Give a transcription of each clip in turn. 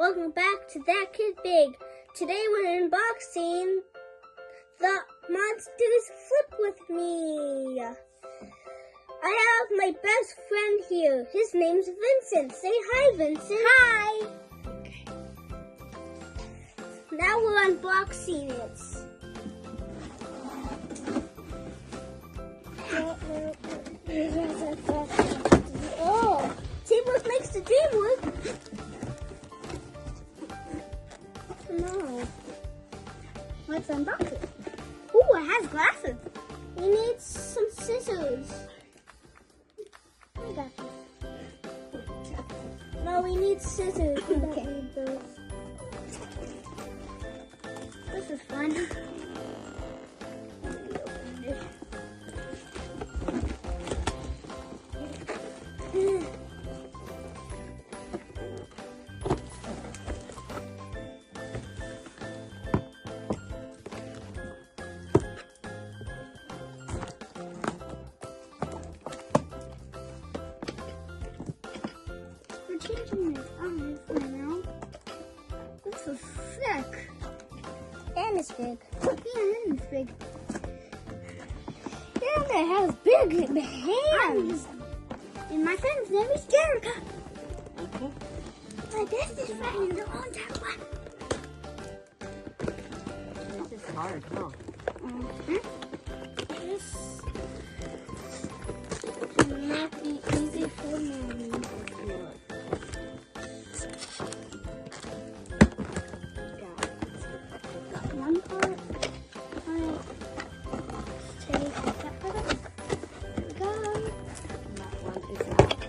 Welcome back to That Kid Big. Today we're unboxing the Monsters Flip with me. I have my best friend here. His name's Vincent. Say hi, Vincent. Hi. Okay. Now we're unboxing it. Oh, teamwork makes the dream work. No. Let's unbox it. Ooh, it has glasses. We need some scissors. I got this. No, we need scissors. We don't need those. This is fun. Changing his eyes now. This is sick. And it's big. Yeah, and it's big. And it has big hands. And my friend's name is Jerica. Okay. My bestest friend is the one that one. This is hard, huh? This will not be easy for me. One part. Take that part up. There we go. That one is out.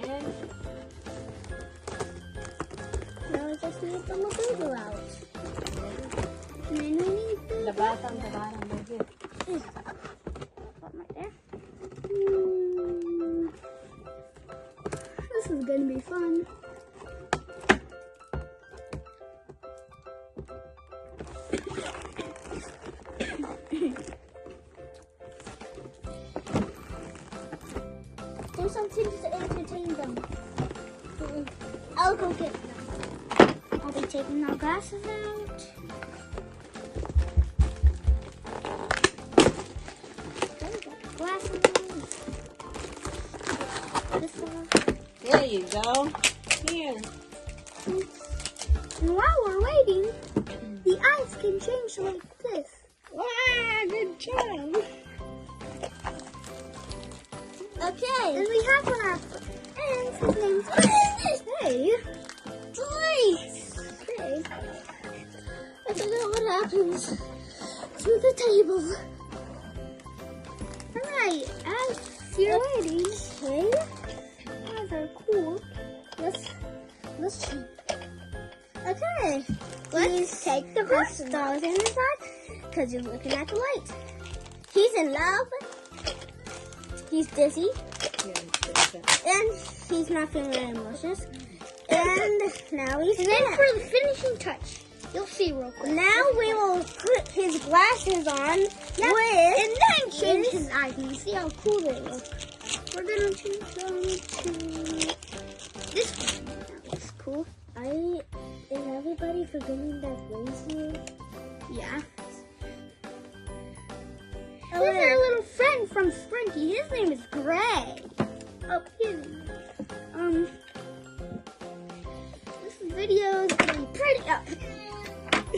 And Now we just need the label out. And then we need the bottom right here. Put right there. This is gonna be fun. Do something to entertain them. I'll go get them. I'll be taking our glasses out. Glasses. This one. There you go. Here. And while we're waiting, the eyes can change like this. Wow, good job. Okay. And we have one of our friends. His name's Hey. Grace. Okay. Let's figure out what happens to the table. Alright, as you're waiting, okay. Eyes are cool. Let's check. Okay. Let's take the first dollars in his eye because you're looking at the light. He's in love. He's dizzy. And he's not feeling very emotions. And now he's ready for the finishing touch. You'll see real quick. Now we will put his glasses on and then change his eyes. And you see how cool they look. We're gonna change them to this one. That looks cool. Is everybody forgetting that Grace here? Yeah. This is our little friend from Sprinky. His name is Gray. Up here. This video is getting pretty up.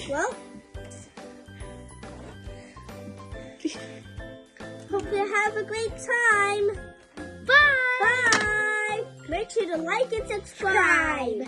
Well, hope you have a great time. Bye. Bye. Make sure to like and subscribe.